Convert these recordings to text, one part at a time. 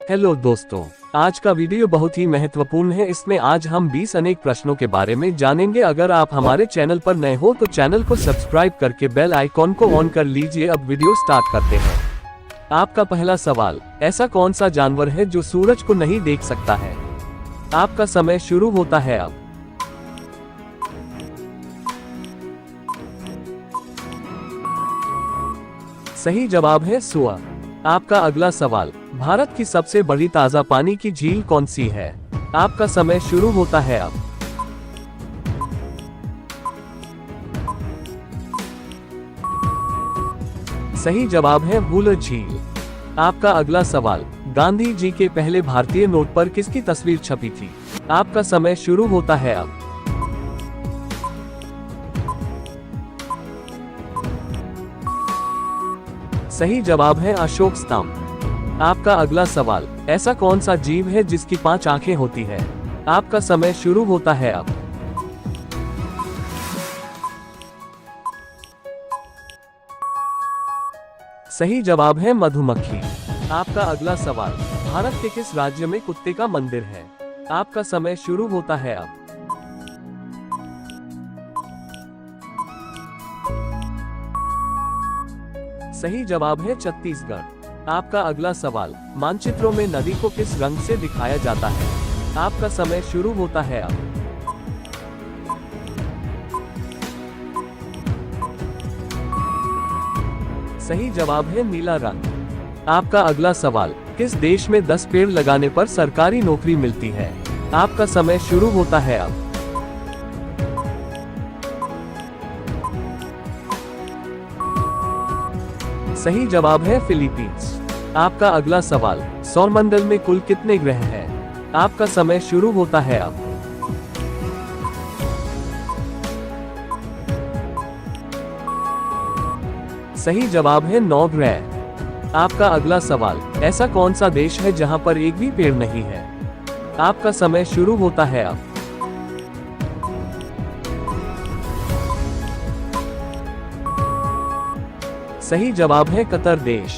Hello दोस्तों, आज का वीडियो बहुत ही महत्वपूर्ण है। इसमें आज हम 20 अनेक प्रश्नों के बारे में जानेंगे। अगर आप हमारे चैनल पर नए हो तो चैनल को सब्सक्राइब करके बेल आइकॉन को ऑन कर लीजिए। अब वीडियो स्टार्ट करते हैं। आपका पहला सवाल, ऐसा कौन सा जानवर है जो सूरज को नहीं देख सकता है? आपका समय शुरू होता है अब। सही जवाब है सुअर। आपका अगला सवाल, भारत की सबसे बड़ी ताजा पानी की झील कौन सी है? आपका समय शुरू होता है अब। सही जवाब है वुलर झील। आपका अगला सवाल, गांधी जी के पहले भारतीय नोट पर किसकी तस्वीर छपी थी? आपका समय शुरू होता है अब। सही जवाब है अशोक स्तंभ। आपका अगला सवाल, ऐसा कौन सा जीव है जिसकी 5 आंखें होती है? आपका समय शुरू होता है अब। सही जवाब है मधुमक्खी। आपका अगला सवाल, भारत के किस राज्य में कुत्ते का मंदिर है? आपका समय शुरू होता है अब। सही जवाब है छत्तीसगढ़। आपका अगला सवाल, मानचित्रों में नदी को किस रंग से दिखाया जाता है? आपका समय शुरू होता है अब। सही जवाब है नीला रंग। आपका अगला सवाल, किस देश में 10 पेड़ लगाने पर सरकारी नौकरी मिलती है? आपका समय शुरू होता है अब। सही जवाब है फिलीपींस। आपका अगला सवाल, सौरमंडल में कुल कितने ग्रह हैं? आपका समय शुरू होता है अब। सही जवाब है 9 ग्रह। आपका अगला सवाल, ऐसा कौन सा देश है जहां पर एक भी पेड़ नहीं है? आपका समय शुरू होता है अब। सही जवाब है कतर देश।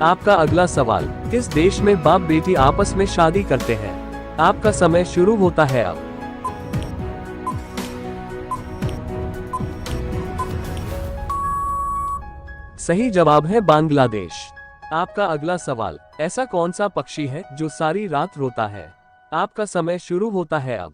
आपका अगला सवाल, किस देश में बाप बेटी आपस में शादी करते हैं? आपका समय शुरू होता है अब। सही जवाब है बांग्लादेश। आपका अगला सवाल, ऐसा कौन सा पक्षी है जो सारी रात रोता है? आपका समय शुरू होता है अब।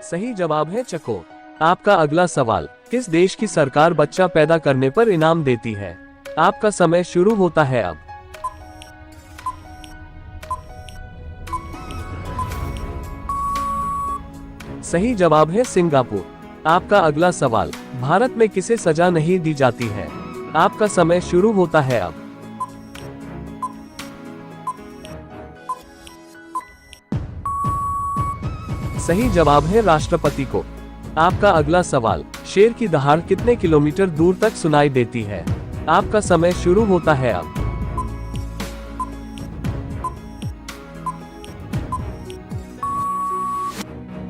सही जवाब है चकोर। आपका अगला सवाल, किस देश की सरकार बच्चा पैदा करने पर इनाम देती है? आपका समय शुरू होता है अब। सही जवाब है सिंगापुर। आपका अगला सवाल, भारत में किसे सजा नहीं दी जाती है? आपका समय शुरू होता है अब। सही जवाब है राष्ट्रपति को। आपका अगला सवाल, शेर की दहाड़ कितने किलोमीटर दूर तक सुनाई देती है? आपका समय शुरू होता है अब।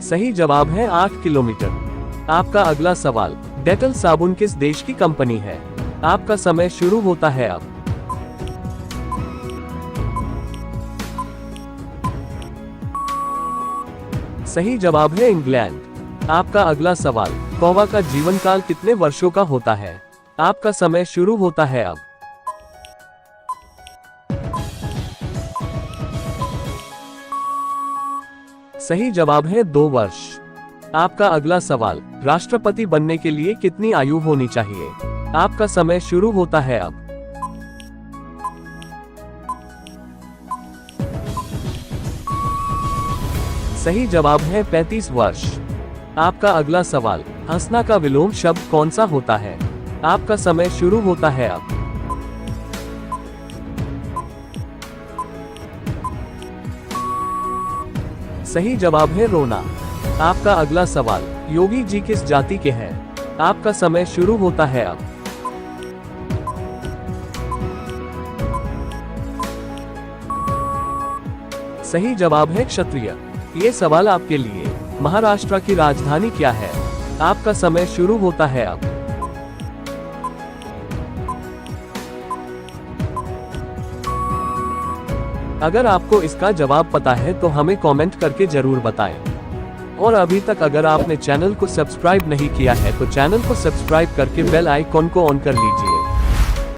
सही जवाब है 8 किलोमीटर। आपका अगला सवाल, डेटल साबुन किस देश की कंपनी है? आपका समय शुरू होता है अब। सही जवाब है इंग्लैंड। आपका अगला सवाल, कौवा का जीवन काल कितने वर्षों का होता है? आपका समय शुरू होता है अब। सही जवाब है 2 वर्ष। आपका अगला सवाल, राष्ट्रपति बनने के लिए कितनी आयु होनी चाहिए? आपका समय शुरू होता है अब। सही जवाब है 35 वर्ष। आपका अगला सवाल, हंसना का विलोम शब्द कौन सा होता है? आपका समय शुरू होता है अब। सही जवाब है रोना। आपका अगला सवाल, योगी जी किस जाति के हैं? आपका समय शुरू होता है अब। सही जवाब है क्षत्रिय। ये सवाल आपके लिए, महाराष्ट्र की राजधानी क्या है? आपका समय शुरू होता है अब। अगर आपको इसका जवाब पता है तो हमें कमेंट करके जरूर बताएं। और अभी तक अगर आपने चैनल को सब्सक्राइब नहीं किया है तो चैनल को सब्सक्राइब करके बेल आइकॉन को ऑन कर लीजिए।